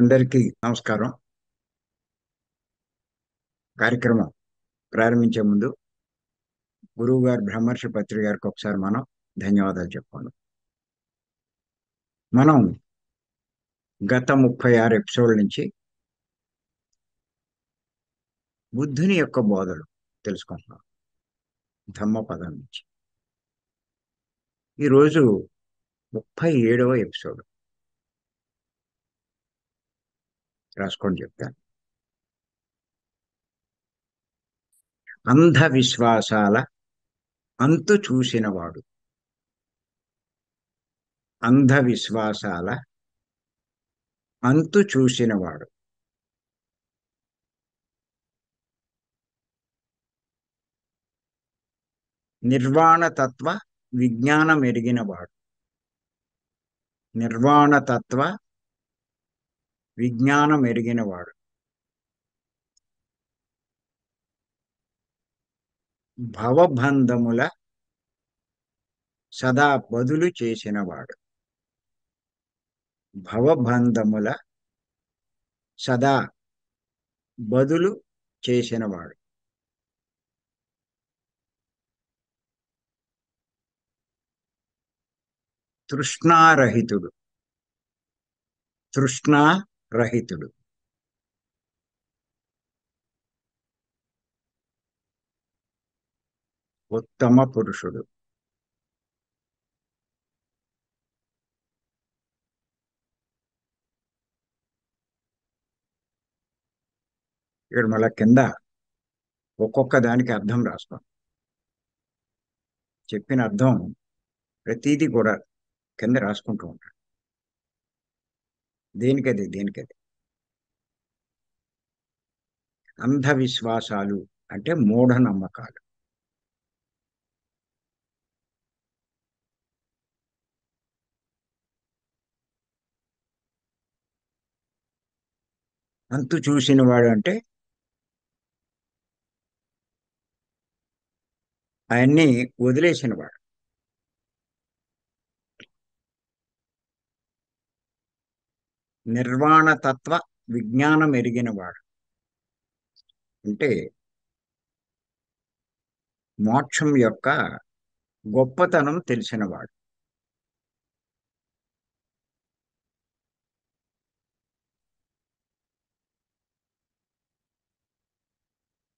అందరికీ నమస్కారం. కార్యక్రమం ప్రారంభించే ముందు గురువు గారు బ్రహ్మర్షి పత్రి గారికి ఒకసారి మనం ధన్యవాదాలు చెప్పుకుందాం. మనం గత 36 ఎపిసోడ్ల నుంచి బుద్ధుని యొక్క బోధలు తెలుసుకుంటున్నాం ధమ్మపదం నుంచి. ఈరోజు 37వ ఎపిసోడ్ రాసుకొని చెప్తాను. అంధవిశ్వాసాల అంతు చూసినవాడు. అంధవిశ్వాసాల అంతు చూసినవాడు. నిర్వాణతత్వ విజ్ఞానం ఎరిగినవాడు. నిర్వాణతత్వ విజ్ఞానం ఎరిగినవాడు. భవబంధముల సదా బదులు చేసినవాడు. భవబంధముల సదా బదులు చేసినవాడు. తృష్ణారహితుడు. తృష్ణారహితుడు. ఉత్తమ పురుషుడు. ఇక్కడ మళ్ళా కింద ఒక్కొక్క దానికి అర్థం రాస్తాం. చెప్పిన అర్థం ప్రతిదీ కూడా కింద రాసుకుంటూ ఉంటాడు. దేనికది. అంధవిశ్వాసాలు అంటే మూఢనమ్మకాలు. అంతు చూసిన వాడు అంటే ఆయన్ని వదిలేసిన వాడు. నిర్వాణతత్వ విజ్ఞానం ఎరిగినవాడు అంటే మోక్షం యొక్క గొప్పతనం తెలిసినవాడు.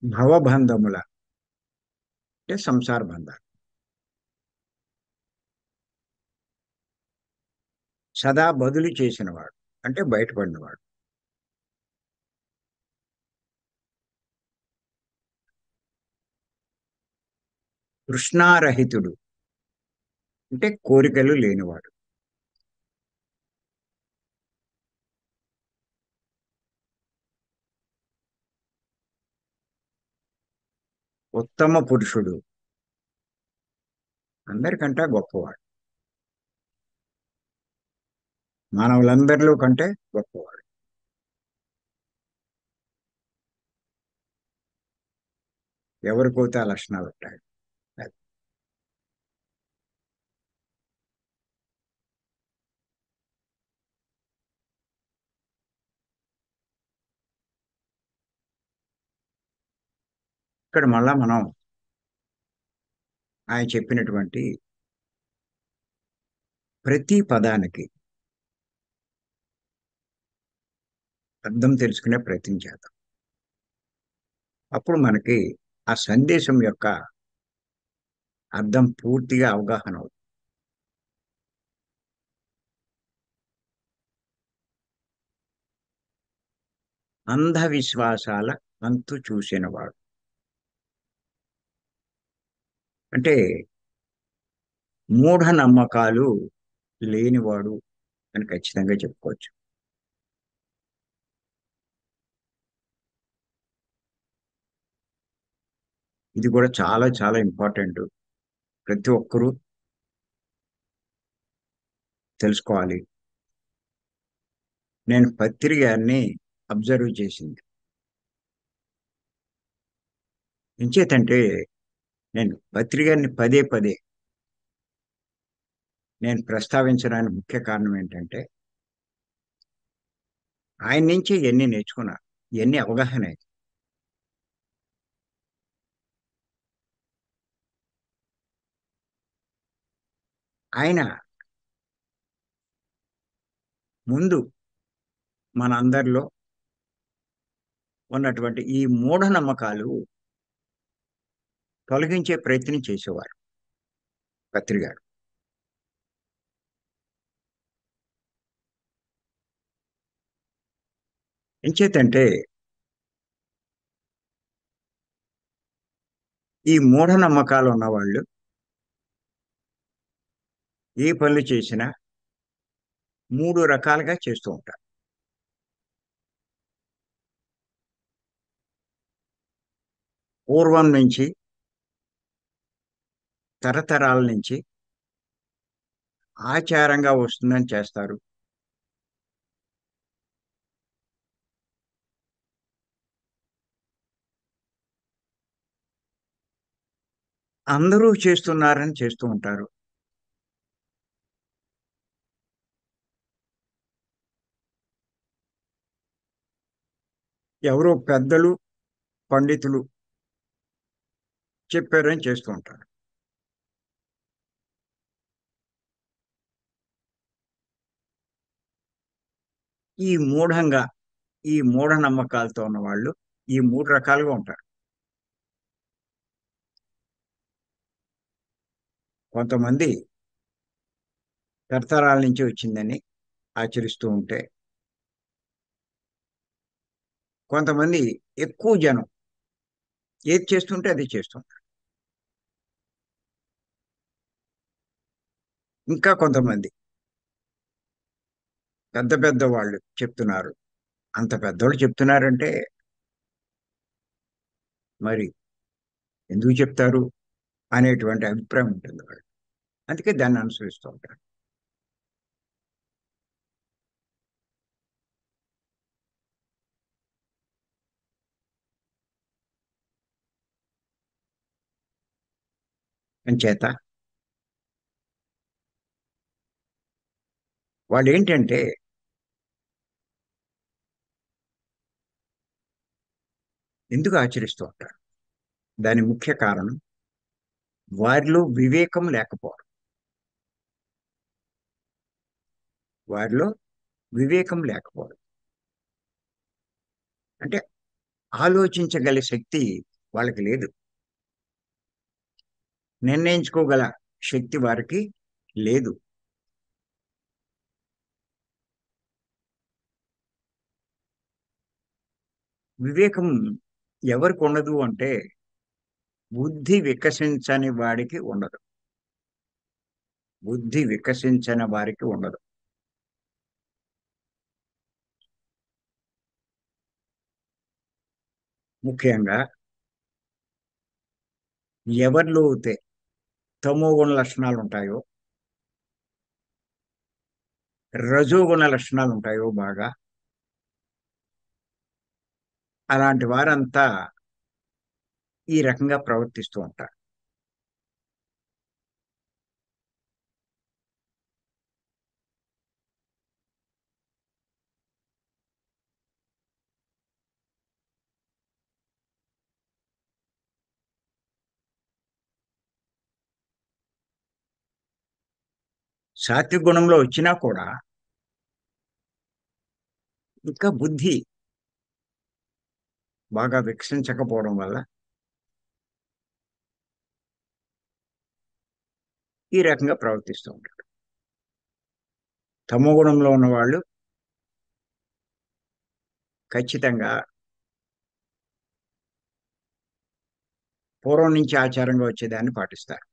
భవబంధముల అంటే సంసార బంధాలు సదా బదులు చేసినవాడు అంటే బయటపడినవాడు. తృష్ణారహితుడు అంటే కోరికలు లేనివాడు. ఉత్తమ పురుషుడు అందరికంటే గొప్పవాడు. మానవులందరిలో కంటే గొప్పవాడు. ఎవరికైతే ఆ లక్షణాలు ఉంటాయి. ఇక్కడ మళ్ళా మనం ఆయన చెప్పినటువంటి ప్రతి పదానికి అర్థం తెలుసుకునే ప్రయత్నం చేద్దాం. అప్పుడు మనకి ఆ సందేశం యొక్క అర్థం పూర్తిగా అవగాహన అవుతుంది. అంధవిశ్వాసాల అంతు చూసినవాడు అంటే మూఢనమ్మకాలు లేనివాడు అని ఖచ్చితంగా చెప్పుకోవచ్చు. ఇది కూడా చాలా చాలా ఇంపార్టెంట్. ప్రతి ఒక్కరూ తెలుసుకోవాలి. నేను పత్రి గారిని అబ్జర్వ్ చేసింది ఎంచేతంటే, నేను పత్రి గారిని పదే పదే నేను ప్రస్తావించడానికి ముఖ్య కారణం ఏంటంటే, ఆయన నుంచి ఎన్ని నేర్చుకున్నారు, ఎన్ని అవగాహన అయింది. ఆయన ముందు మనందరిలో ఉన్నటువంటి ఈ మూఢనమ్మకాలు తొలగించే ప్రయత్నం చేసేవారు పత్రి గారు. ఎంచేతంటే ఈ మూఢనమ్మకాలు ఉన్నవాళ్ళు ఏ పనులు చేసినా మూడు రకాలుగా చేస్తూ ఉంటారు. పూర్వం నుంచి, తరతరాల నుంచి ఆచారంగా వస్తుందని చేస్తారు. అందరూ చేస్తున్నారని చేస్తూ ఉంటారు. ఎవరో పెద్దలు, పండితులు చెప్పారని చేస్తూ ఉంటారు. ఈ మూఢంగా, ఈ మూఢనమ్మకాలతో ఉన్న వాళ్ళు ఈ మూడు రకాలుగా ఉంటారు. కొంతమంది తరతరాల నుంచి వచ్చిందని ఆచరిస్తూ ఉంటే, కొంతమంది ఎక్కువ జనం ఏది చేస్తుంటే అది చేస్తుంటారు. ఇంకా కొంతమంది పెద్ద పెద్ద వాళ్ళు చెప్తున్నారు. అంత పెద్దోళ్ళు చెప్తున్నారంటే మరి ఎందుకు చెప్తారు అనేటువంటి అభిప్రాయం ఉంటుంది వాళ్ళు. అందుకే దాన్ని అనుసరిస్తూ ఉంటారు. అంచేత వాళ్ళు ఏంటంటే ఎందుకు ఆచరిస్తూ ఉంటారు? దాని ముఖ్య కారణం వారిలో వివేకం లేకపోవడం. వారిలో వివేకం లేకపోవడం అంటే ఆలోచించగల శక్తి వాళ్ళకి లేదు. నిర్ణయించుకోగల శక్తి వారికి లేదు. వివేకం ఎవరికి ఉండదు అంటే బుద్ధి వికసించని వాడికి ఉండదు. బుద్ధి వికసించని వారికి ఉండదు. ముఖ్యంగా ఎవరిలో అయితే తమోగుణ లక్షణాలు ఉంటాయో, రజోగుణ లక్షణాలు ఉంటాయో బాగా, అలాంటి వారంతా ఈ రకంగా ప్రవర్తిస్తూ ఉంటారు. సాత్విక గుణంలో వచ్చినా కూడా ఇంకా బుద్ధి బాగా వికసించకపోవడం వల్ల ఈ రకంగా ప్రవర్తిస్తూ ఉంటారు. తమో గుణంలో ఉన్న వాళ్ళు ఖచ్చితంగా పూర్వం నుంచి ఆచారంగా వచ్చేదాన్ని పాటిస్తారు.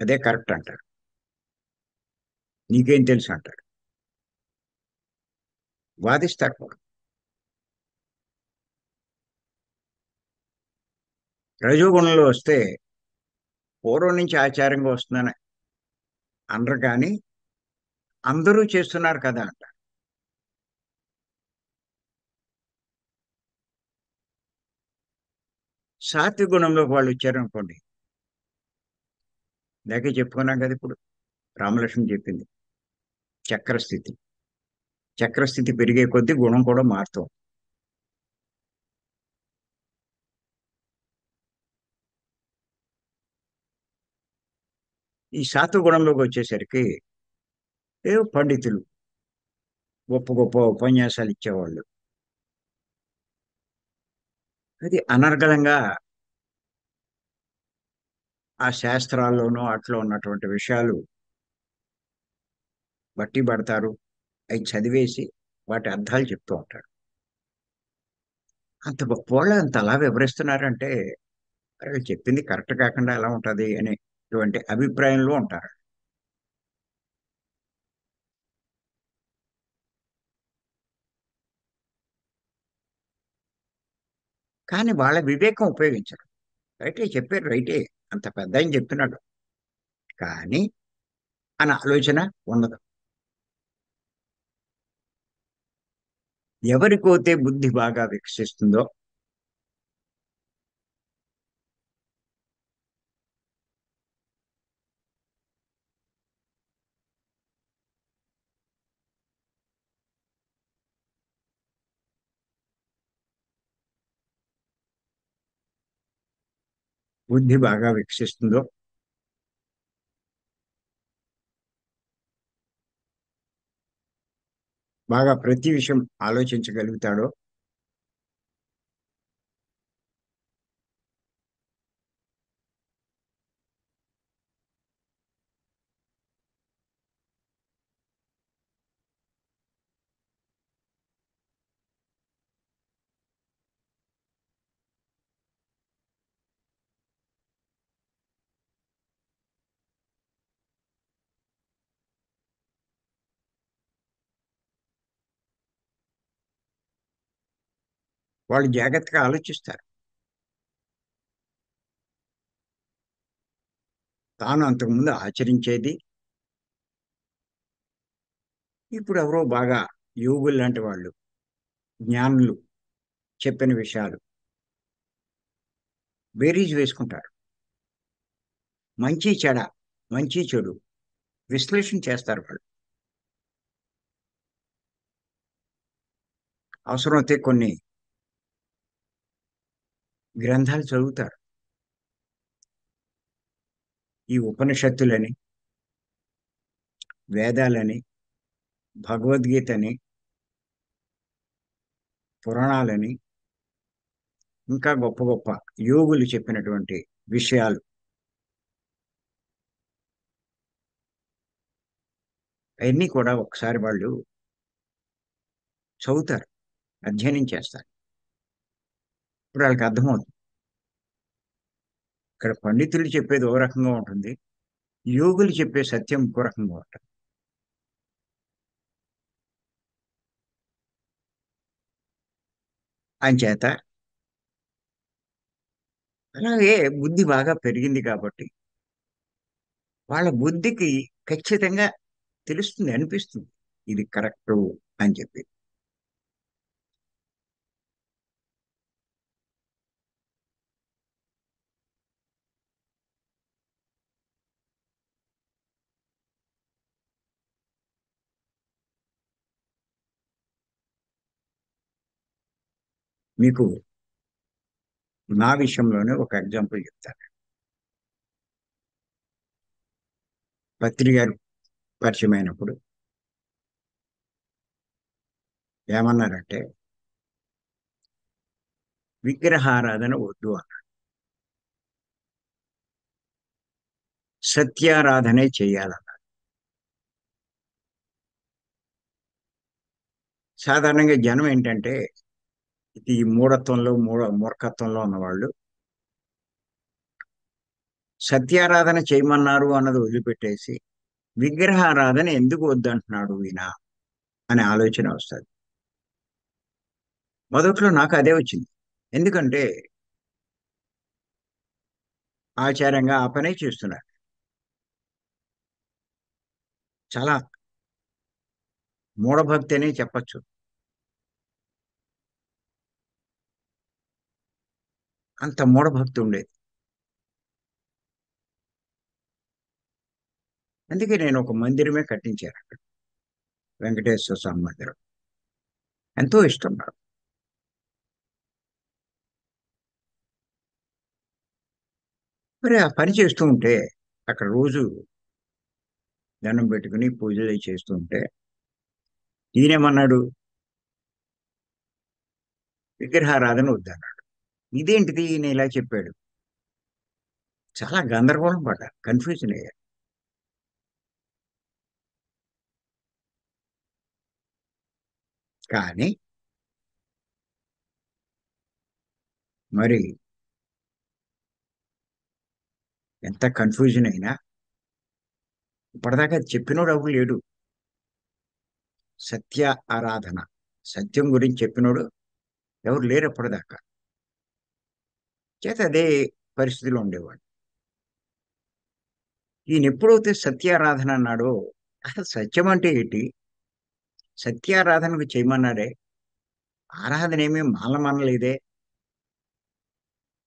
అదే కరెక్ట్ అంటారు. నీకేం తెలుసు అంటారు. వాదిస్తారు కూడా. రజోగుణంలో వస్తే పూర్వం నుంచి ఆచారంగా వస్తుందని అనరు కానీ అందరూ చేస్తున్నారు కదా అంట. సాత్విక గుణంలోకి వాళ్ళు వచ్చారనుకోండి, ఇందాకే చెప్పుకున్నాం కదా ఇప్పుడు, రామలక్ష్మి చెప్పింది చక్ర స్థితి. చక్రస్థితి పెరిగే కొద్దీ గుణం కూడా మారుతూ ఉంటుంది. ఈ సాత్విక గుణంలోకి వచ్చేసరికి ఏవో పండితులు గొప్ప గొప్ప ఉపన్యాసాలు ఇచ్చేవాళ్ళు. అది అనర్గళంగా ఆ శాస్త్రాల్లోనూ అట్లా ఉన్నటువంటి విషయాలు బట్టి పడతారు. అవి చదివేసి వాటి అర్థాలు చెప్తూ ఉంటారు. అంత గొప్పవాళ్ళు అంత అలా వివరిస్తున్నారంటే మరి వాళ్ళు చెప్పింది కరెక్ట్ కాకుండా ఎలా ఉంటది అనేటువంటి అభిప్రాయంలో ఉంటారు. కానీ వాళ్ళ వివేకం ఉపయోగించరు. రైటే చెప్పారు రైటే. అంత పెద్దాయన చెప్తున్నాడు. కానీ అన్న ఆలోచన ఉండదు. ఎవరికైతే బుద్ధి బాగా వికసిస్తుందో బుద్ధి బాగా వికసిస్తుందో బాగా ప్రతి విషయం ఆలోచించగలుగుతాడో వాళ్ళు జాగ్రత్తగా ఆలోచిస్తారు. తాను అంతకుముందు ఆచరించేది ఇప్పుడు ఎవరో బాగా యోగులు లాంటి వాళ్ళు జ్ఞానులు చెప్పిన విషయాలు బేరీజ్ వేసుకుంటారు. మంచి చెడ మంచి చెడు విశ్లేషణ చేస్తారు వాళ్ళు. అవసరమైతే కొన్ని గ్రంథాలు చదువుతారు. ఈ ఉపనిషత్తులని వేదాలని భగవద్గీతని పురాణాలని ఇంకా గొప్ప గొప్ప యోగులు చెప్పినటువంటి విషయాలు అవన్నీ కూడా ఒకసారి వాళ్ళు చదువుతారు, అధ్యయనం చేస్తారు. ఇప్పుడు వాళ్ళకి అర్థమవుతుంది. ఇక్కడ పండితులు చెప్పేది ఓ రకంగా ఉంటుంది, యోగులు చెప్పే సత్యం ఇంకో రకంగా ఉంటుంది. అంచేత అలాగే బుద్ధి బాగా పెరిగింది కాబట్టి వాళ్ళ బుద్ధికి ఖచ్చితంగా తెలుస్తుంది, అనిపిస్తుంది ఇది కరెక్ట్ అని చెప్పి. మీకు నా విషయంలోనే ఒక ఎగ్జాంపుల్ చెప్తాను. పత్రి గారు పరిచయం అయినప్పుడు ఏమన్నారంటే విగ్రహారాధన వద్దు అన్నారు. సత్యారాధనే చేయాలన్నారు. సాధారణంగా జనం ఏంటంటే ఈ మూఢత్వంలో మూర్ఖత్వంలో ఉన్నవాళ్ళు సత్యారాధన చేయమన్నారు అన్నది వదిలిపెట్టేసి విగ్రహారాధన ఎందుకు వద్దంటున్నాడు ఈయన అనే ఆలోచన వస్తుంది. మొదట్లో నాకు అదే వచ్చింది. ఎందుకంటే ఆచారంగా ఆ పనే చేస్తున్నారు. చాలా మూఢభక్తి అనే చెప్పచ్చు. అంత మూఢభక్తి ఉండేది. అందుకే నేను ఒక మందిరమే కట్టించాను అక్కడ, వెంకటేశ్వర స్వామి మందిరం. ఎంతో ఇష్టం నాకు. మరి ఆ పని చేస్తూ ఉంటే అక్కడ రోజు దండం పెట్టుకుని పూజలు అవి చేస్తూ ఉంటే ఈయనేమన్నాడు, విగ్రహారాధన వద్దన్నాడు. ఇదేంటిది ఈయన ఇలా చెప్పాడు? చాలా గందరగోళం పడ్డా, కన్ఫ్యూజన్ అయ్యా. కానీ మరి ఎంత కన్ఫ్యూజన్ అయినా ఇప్పటిదాకా చెప్పినోడు ఎవరు లేడు. సత్య ఆరాధన, సత్యం గురించి చెప్పినోడు ఎవరు లేరు అప్పటిదాకా. చేత అదే పరిస్థితిలో ఉండేవాడు. ఈయన ఎప్పుడైతే సత్యారాధన అన్నాడో, అసలు సత్యం అంటే ఏంటి, సత్యారాధనకు చేయమన్నాడే, ఆరాధన ఏమీ మానలేదే,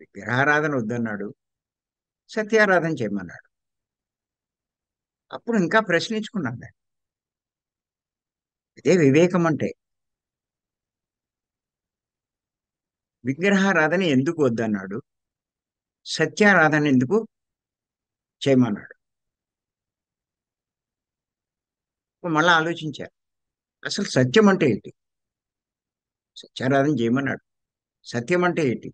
విగ్రహారాధన వద్దన్నాడు, సత్యారాధన చేయమన్నాడు. అప్పుడు ఇంకా ప్రశ్నించుకున్నాను నేను. ఇదే వివేకం అంటే. విగ్రహారాధన ఎందుకు వద్దన్నాడు, సత్యారాధన ఎందుకు చేయమన్నాడు. ఇప్పుడు మళ్ళా ఆలోచించారు, అసలు సత్యం అంటే ఏంటి, సత్యారాధన చేయమన్నాడు, సత్యం అంటే ఏంటి.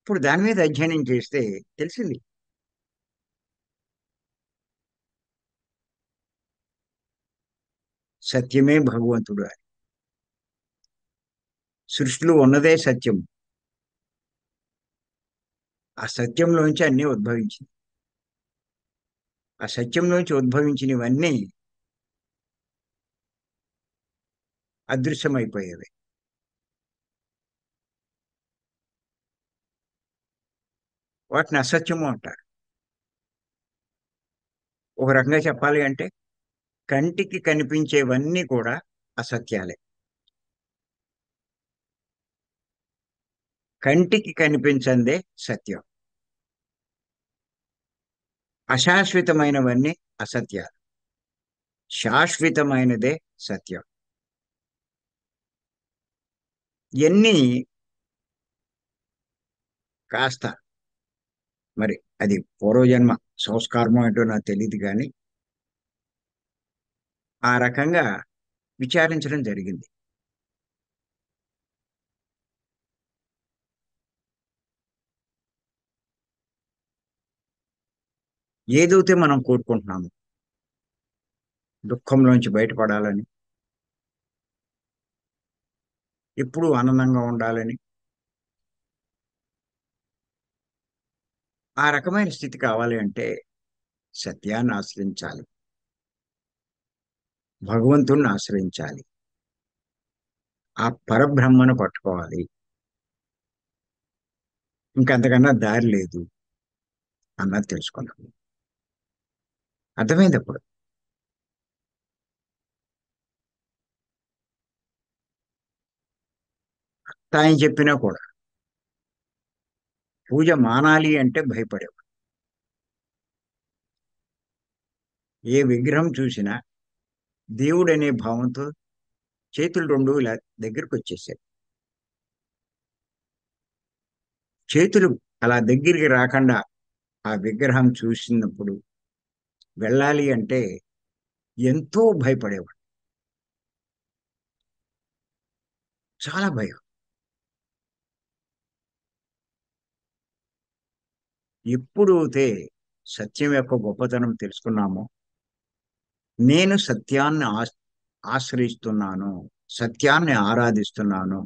ఇప్పుడు దాని మీద అధ్యయనం చేస్తే తెలిసింది, సత్యమే భగవంతుడు అని. సృష్టిలో ఉన్నదే సత్యం. ఆ సత్యంలోంచి అన్నీ ఉద్భవించింది. ఆ సత్యంలోంచి ఉద్భవించినవన్నీ అదృశ్యమైపోయేవి. వాటిని అసత్యము అంటారు. ఒక రకంగా చెప్పాలి అంటే కంటికి కనిపించేవన్నీ కూడా అసత్యాలే. కంటికి కనిపించందే సత్యం. అశాశ్వతమైనవన్నీ అసత్యాలు. శాశ్వతమైనదే సత్యం. ఎన్ని కాస్త మరి అది పూర్వజన్మ సంస్కారమో ఏంటో నాకు తెలియదు కానీ ఆ రకంగా విచారించడం జరిగింది. ఏదైతే మనం కోరుకుంటున్నామో, దుఃఖంలోంచి బయటపడాలని, ఎప్పుడూ ఆనందంగా ఉండాలని, ఆ రకమైన స్థితి కావాలి అంటే సత్యాన్ని ఆశ్రయించాలి, భగవంతుణ్ణి ఆశ్రయించాలి, ఆ పరబ్రహ్మను పట్టుకోవాలి. ఇంకంతకన్నా దారి లేదు అన్నది తెలుసుకున్నాం. అర్థమైంది అప్పుడు. ఆయన చెప్పినా కూడా పూజ మానాలి అంటే భయపడేవాడు. ఏ విగ్రహం చూసినా దేవుడనే భావంతో చేతులు రెండు ఇలా దగ్గరికి వచ్చేసాయి. చేతులు అలా దగ్గరికి రాకుండా ఆ విగ్రహం చూసినప్పుడు వెళ్ళాలి అంటే ఎంతో భయపడేవాడు. చాలా భయం. ఎప్పుడైతే సత్యం యొక్క గొప్పతనం తెలుసుకున్నామో, నేను సత్యాన్ని ఆశ్రయిస్తున్నాను, సత్యాన్ని ఆరాధిస్తున్నాను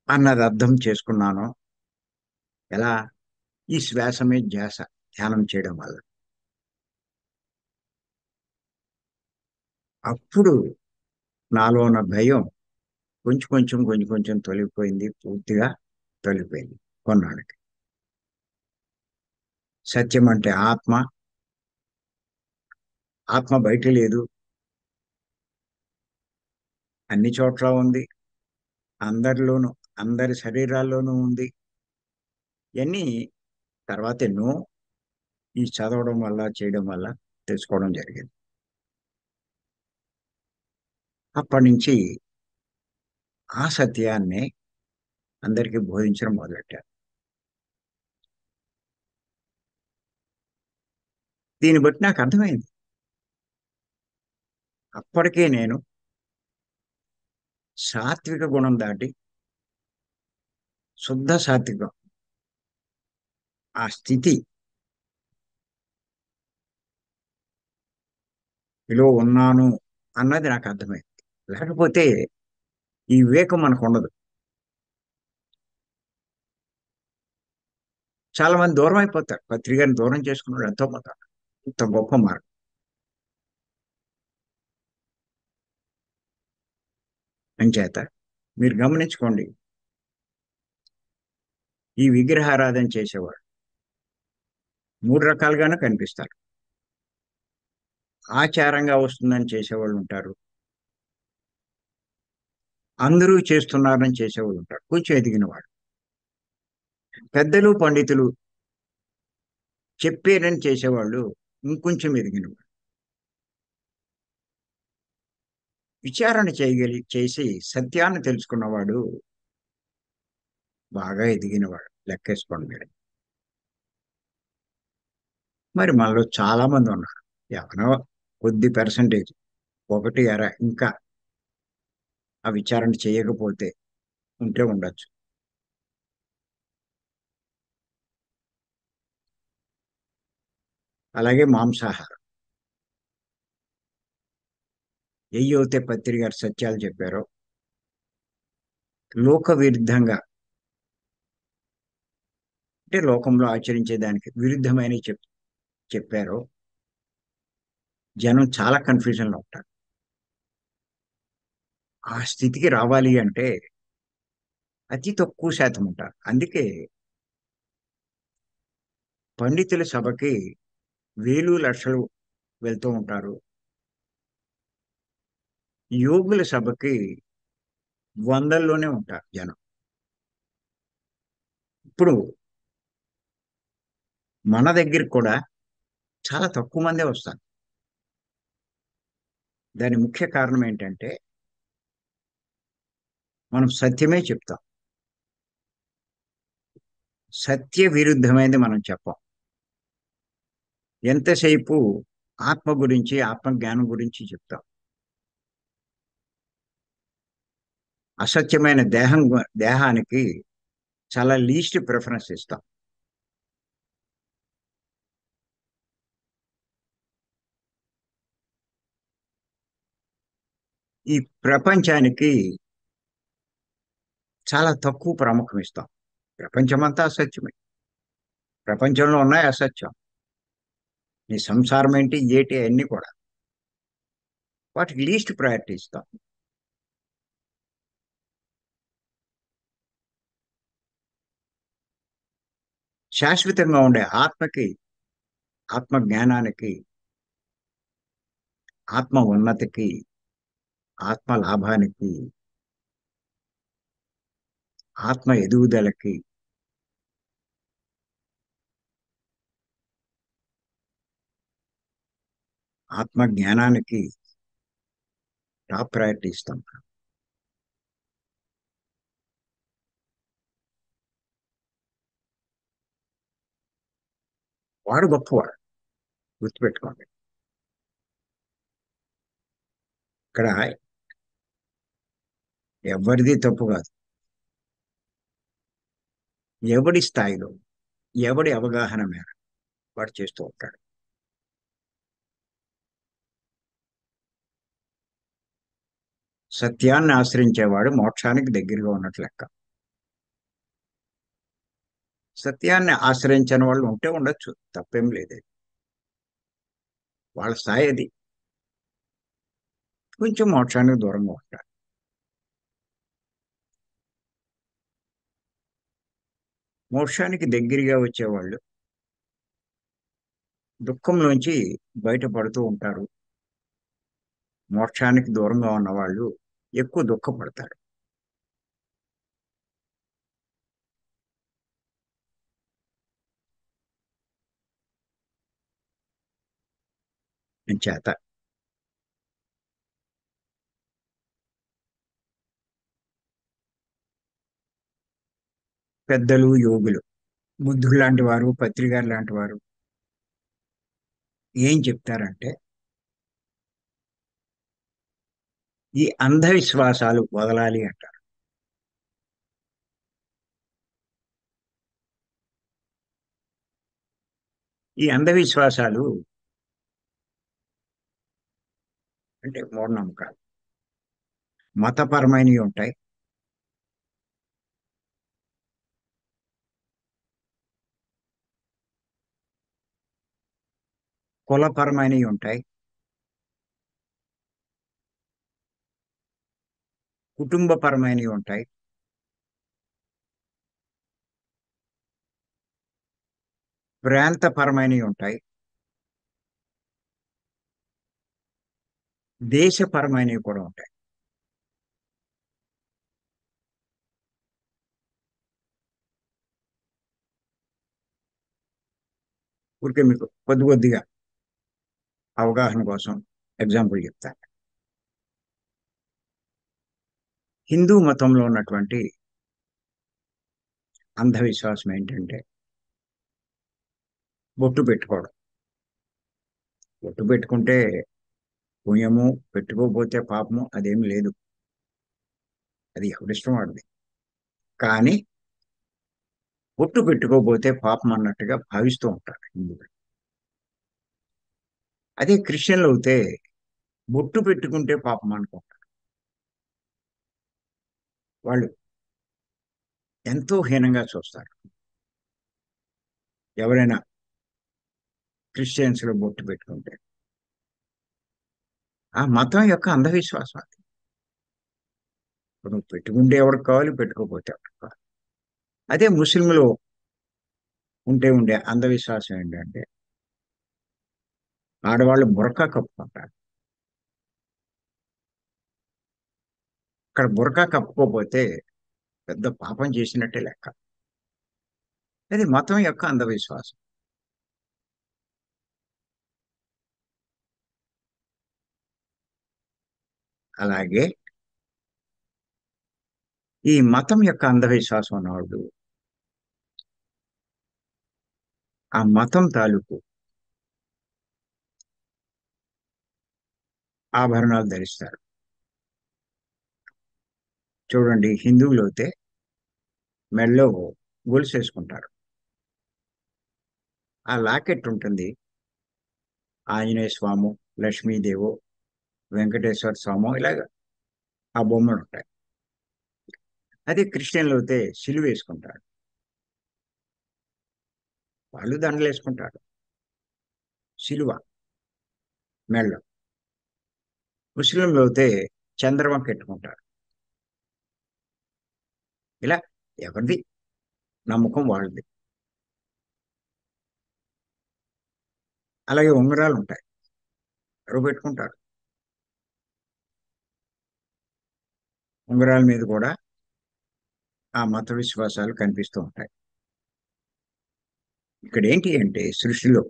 అన్నది అర్థం చేసుకున్నాను. ఎలా? ఈ శ్వాసమే ధ్యాస, ధ్యానం చేయడం వల్ల. అప్పుడు నాలో ఉన్న భయం కొంచెం కొంచెం కొంచెం కొంచెం తొలగిపోయింది, పూర్తిగా తొలగిపోయింది కొన్నాళ్ళకి. సత్యం అంటే ఆత్మ, ఆత్మ బయట లేదు, అన్ని చోట్ల ఉంది, అందరిలోనూ, అందరి శరీరాల్లోనూ ఉంది. ఇవన్నీ తర్వాత ఎన్నో ఈ చదవడం వల్ల చేయడం వల్ల తెలుసుకోవడం జరిగింది. అప్పటి నుంచి ఆ సత్యాన్ని అందరికీ బోధించడం మొదలెట్టారు. దీన్ని బట్టి నాకు అర్థమైంది. అప్పటికే నేను సాత్విక గుణం దాటి శుద్ధ సాత్వికం ఆ స్థితిలో ఉన్నాను అన్నది నాకు అర్థమైంది. లేకపోతే ఈ వివేకం మనకు ఉండదు. చాలా మంది దూరం అయిపోతారు. పత్రికని దూరం చేసుకున్నాడు ఎంతో మంది. ఇంత గొప్ప మార్గం. అంచేత మీరు గమనించుకోండి. ఈ విగ్రహారాధన చేసేవాడు మూడు రకాలుగానే కనిపిస్తారు. ఆచారంగా వస్తుందని చేసేవాళ్ళు ఉంటారు. అందరూ చేస్తున్నారని చేసేవాళ్ళు ఉంటారు. కొంచెం ఎదిగిన వాడు. పెద్దలు పండితులు చెప్పారని చేసేవాళ్ళు ఇంకొంచెం ఎదిగిన వాడు. విచారణ చేసి సత్యాన్ని తెలుసుకున్నవాడు బాగా ఎదిగినవాడు. లెక్కేసుకోండి మీరు. మరి మనలో చాలా మంది ఉన్నారు. ఎవరో కొద్ది పర్సంటేజ్ ఒకటి అర ఇంకా ఆ విచారణ చేయకపోతే ఉంటే ఉండొచ్చు. అలాగే మాంసాహారం. ఎయ్యైతే పత్రి గారు సత్యాలు చెప్పారో లోక విరుద్ధంగా అంటే లోకంలో ఆచరించే దానికి విరుద్ధమైన చెప్పారో జనం చాలా కన్ఫ్యూజన్ లో ఉంటారు. ఆ స్థితికి రావాలి అంటే అతి తక్కువ శాతం ఉంటారు. అందుకే పండితుల సభకి వేలు లక్షలు వెళ్తూ ఉంటారు. యోగుల సభకి వందల్లోనే ఉంటారు జనం. ఇప్పుడు మన దగ్గరికి కూడా చాలా తక్కువ మందే వస్తారు. దాని ముఖ్య కారణం ఏంటంటే మనం సత్యమే చెప్తాం. సత్య విరుద్ధమైనది మనం చెప్పం. ఎంతసేపు ఆత్మ గురించి ఆత్మ జ్ఞానం గురించి చెప్తాం. అసత్యమైన దేహానికి చాలా లీస్ట్ ప్రిఫరెన్స్ ఇస్తాం. ఈ ప్రపంచానికి చాలా తక్కువ ప్రాముఖ్యం ఇస్తాం. ప్రపంచమంతా అసత్యమే. ప్రపంచంలో ఉన్నాయి అసత్యం. ఈ సంసారం ఏంటి ఏటి అన్ని కూడా వాటికి లీస్ట్ ప్రయారిటీ ఇస్తాం. శాశ్వతంగా ఉండే ఆత్మకి ఆత్మ జ్ఞానానికి ఆత్మ ఉన్నతికి ఆత్మ లాభానికి ఆత్మ ఎదుగుదలకి ఆత్మ జ్ఞానానికి టాప్ ప్రయారిటీ ఇస్తాం. వాడు గొప్పవాడు. గుర్తుపెట్టుకోండి. ఇక్కడ ఎవరిది తప్పు కాదు. ఎవడి స్థాయిలో ఎవడి అవగాహన మేర వాడు చేస్తూ ఉంటాడు. సత్యాన్ని ఆశ్రయించేవాడు మోక్షానికి దగ్గరగా ఉన్నట్లు లెక్క. సత్యాన్ని ఆశ్రయించని వాళ్ళు ఉంటే ఉండొచ్చు, తప్పేం లేదు. వాళ్ళ స్థాయి అది. కొంచెం మోక్షానికి దూరంగా ఉంటారు. మోక్షానికి దగ్గరగా వచ్చేవాళ్ళు దుఃఖంలోంచి బయటపడుతూ ఉంటారు. మోక్షానికి దూరంగా ఉన్న వాళ్ళు ఎక్కువ దుఃఖపడతారు. చేత పెద్దలు యోగులు, బుద్ధుడు లాంటి వారు, పత్రికారు లాంటి వారు ఏం చెప్తారంటే ఈ అంధవిశ్వాసాలు వదలాలి అంటారు. ఈ అంధవిశ్వాసాలు అంటే మూఢనమ్మకాలు మతపరమైనవి ఉంటాయి, కులపరమైనవి ఉంటాయి, కుటుంబపరమైనవి ఉంటాయి, ప్రాంతపరమైనవి ఉంటాయి, దేశపరమైనవి కూడా ఉంటాయి. ఊరికే మీకు కొద్ది కొద్దిగా అవగాహన కోసం ఎగ్జాంపుల్ చెప్తాను. హిందూ మతంలో ఉన్నటువంటి అంధవిశ్వాసం ఏంటంటే బొట్టు పెట్టుకోవడం. బొట్టు పెట్టుకుంటే పుణ్యము, పెట్టుకోకపోతే పాపము అదేమి లేదు. అది ఎవరిష్టం వాడిది. కానీ బొట్టు పెట్టుకోకపోతే పాపం అన్నట్టుగా భావిస్తూ ఉంటారు హిందువులు. అదే క్రిస్టియన్లు అయితే బొట్టు పెట్టుకుంటే పాపం అనుకుంటారు. వాళ్ళు ఎంతో హీనంగా చూస్తారు ఎవరైనా క్రిస్టియన్స్ లో బొట్టు పెట్టుకుంటే. ఆ మతం యొక్క అంధవిశ్వాసం అది. ఇప్పుడు నువ్వు పెట్టుకుంటే ఎవరికి కావాలి, పెట్టుకోకపోతే ఎవరికి కావాలి. అదే ముస్లింలు ఉండే అంధవిశ్వాసం ఏంటంటే ఆడవాళ్ళు బురకా కప్పుకుంటారు. అక్కడ బురకా కప్పుకోకపోతే పెద్ద పాపం చేసినట్టే లెక్క. అది మతం యొక్క అంధవిశ్వాసం. అలాగే ఈ మతం యొక్క అంధవిశ్వాసం ఉన్నవాడు ఆ మతం తాలూకు ఆభరణాలు ధరిస్తారు. చూడండి, హిందువులు అయితే మెడలో గొలుసు వేసుకుంటారు. ఆ లాకెట్ ఉంటుంది, ఆంజనేయ స్వాము, లక్ష్మీదేవో, వెంకటేశ్వర స్వాము, ఇలాగ ఆ బొమ్మలు ఉంటాయి. అదే క్రిస్టియన్లు అయితే సిలువ వేసుకుంటారు. వాళ్ళు దండలు వేసుకుంటారు, సిలువ మెడలో. ముస్లింలు అయితే చంద్రమ పెట్టుకుంటారు. ఇలా ఎవరిది నమ్మకం వాళ్ళది. అలాగే ఉంగరాలు ఉంటాయి, ఎవరు పెట్టుకుంటారు. ఉంగరాల మీద కూడా ఆ మత విశ్వాసాలు కనిపిస్తూ ఉంటాయి. ఇక్కడ ఏంటి అంటే సృష్టిలో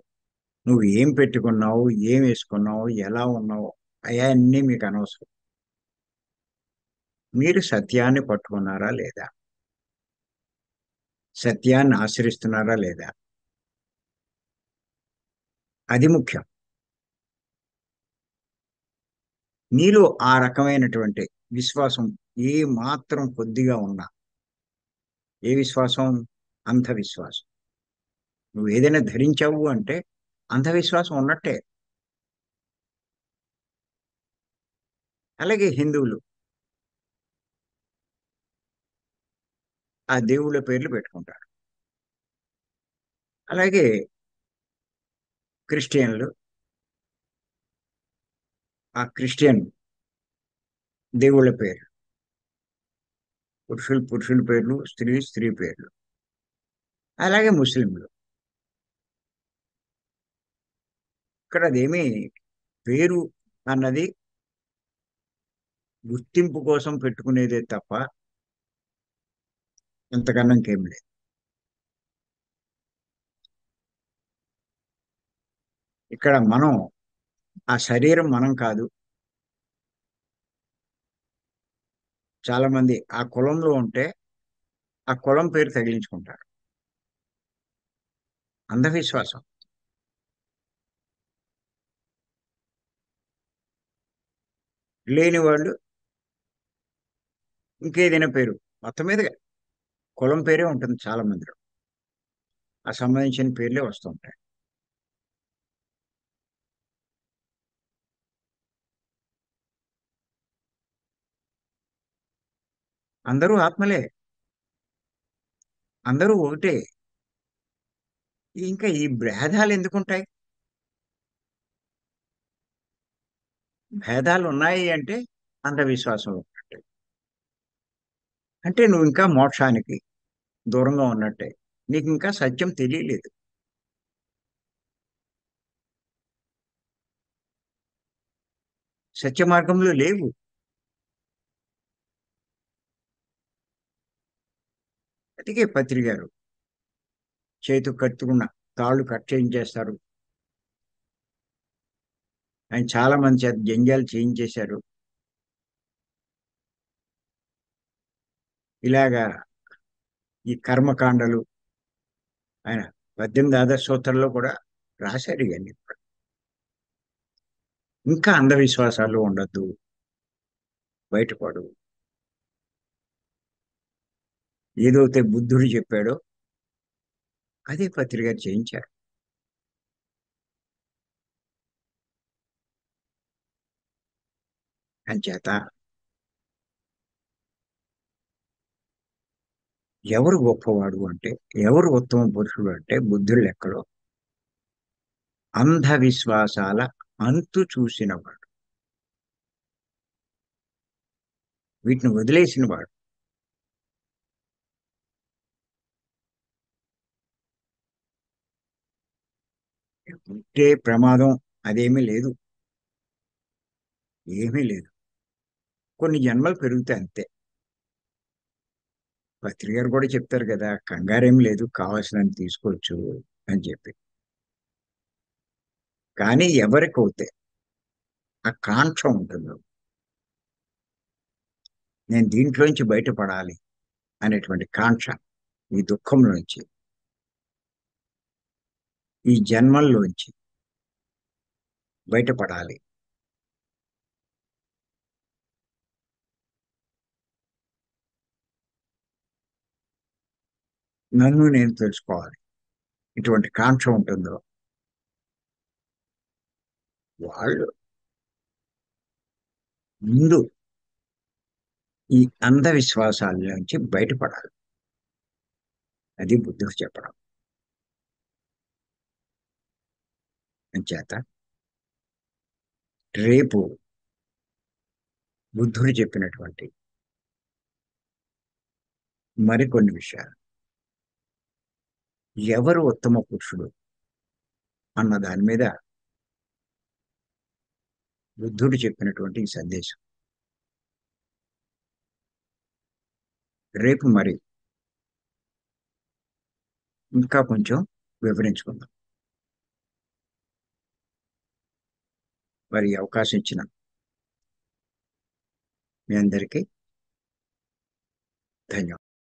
నువ్వు ఏం పెట్టుకున్నావు, ఏం వేసుకున్నావు, ఎలా ఉన్నావు, అవన్నీ మీకు అనవసరం. మీరు సత్యాన్ని పట్టుకున్నారా లేదా, సత్యాన్ని ఆచరిస్తున్నారా లేదా, అది ముఖ్యం. నీలో ఆ రకమైనటువంటి విశ్వాసం ఏ మాత్రం కొద్దిగా ఉన్నా, ఏ విశ్వాసం, అంధవిశ్వాసం. నువ్వు ఏదైనా ధరించావు అంటే అంధవిశ్వాసం ఉన్నట్టే. అలాగే హిందువులు ఆ దేవుళ్ళ పేర్లు పెట్టుకుంటారు. అలాగే క్రిస్టియన్లు ఆ క్రిస్టియన్ దేవుళ్ళ పేర్లు, పురుషుల పేర్లు, స్త్రీ పేర్లు. అలాగే ముస్లింలు ఇక్కడ అదేమి పేరు అన్నది గుర్తింపు కోసం పెట్టుకునేదే తప్ప ఇంతకన్నా ఇంకేం లేదు. ఇక్కడ మనం ఆ శరీరం మనం కాదు. చాలా మంది ఆ కులంలో ఉంటే ఆ కులం పేరు తగిలించుకుంటారు. అంధవిశ్వాసం. లేని వాళ్ళు ఇంకేదైనా పేరు, మొత్తం మీద కులం పేరే ఉంటుంది చాలా మందిలో. ఆ సంబంధించిన పేర్లే వస్తుంటాయి. అందరూ ఆత్మలే. అందరూ ఒకటే. ఇంకా ఈ భేదాలు ఎందుకుంటాయి? భేదాలు ఉన్నాయి అంటే అంధవిశ్వాసం ఉన్నట్టే. అంటే నువ్వు ఇంకా మోక్షానికి దూరంగా ఉన్నట్టే. నీకు ఇంకా సత్యం తెలియలేదు. సత్య మార్గంలో లేవు. అందుకే పత్రి గారు చేతు కట్టుకున్న తాళ్ళు కట్ చేయించేస్తారు. ఆయన చాలా మంది చేత జంజాలు చేయించేశారు. ఇలాగా ఈ కర్మకాండలు ఆయన 18 ఆదర్శ సూత్రాల్లో కూడా రాశాడు ఇవన్నీ కూడా. ఇంకా అంధవిశ్వాసాలు ఉండద్దు, బయటపడు. ఏదైతే బుద్ధుడు చెప్పాడో అదే పత్రి గారు చేయించారు. అంచేత ఎవరు గొప్పవాడు అంటే, ఎవరు ఉత్తమ పురుషుడు అంటే బుద్ధుడి లెక్కలో అంధవిశ్వాసాల అంతు చూసినవాడు, వీటిని వదిలేసిన వాడు. ఉంటే ప్రమాదం అదేమీ లేదు. ఏమీ లేదు. కొన్ని జన్మలు పెరుగుతాయి అంతే. పత్రి గారు కూడా చెప్తారు కదా, కంగారేం లేదు, కావాల్సినంత తీసుకోవచ్చు అని చెప్పి. కానీ ఎవరికైతే ఆ కాంక్ష ఉంటుందో, నేను దీంట్లోంచి బయటపడాలి అనేటువంటి కాంక్ష, ఈ దుఃఖంలోంచి, ఈ జన్మల్లోంచి బయటపడాలి, నన్ను నేను తెలుసుకోవాలి, ఇటువంటి కాంక్ష ఉంటుందో వాళ్ళు ముందు ఈ అంధవిశ్వాసాల నుంచి బయటపడాలి. అది బుద్ధుడు చెప్పడం. అంచేత రేపు బుద్ధుడు చెప్పినటువంటి మరికొన్ని విషయాలు, ఎవరు ఉత్తమ పురుషుడు అన్న దాని మీద బుద్ధుడు చెప్పినటువంటి ఈ సందేశం రేపు మరి ఇంకా కొంచెం వివరించుకుందాం. మరి ఈ అవకాశం ఇచ్చిన మీ అందరికీ ధన్యవాదాలు.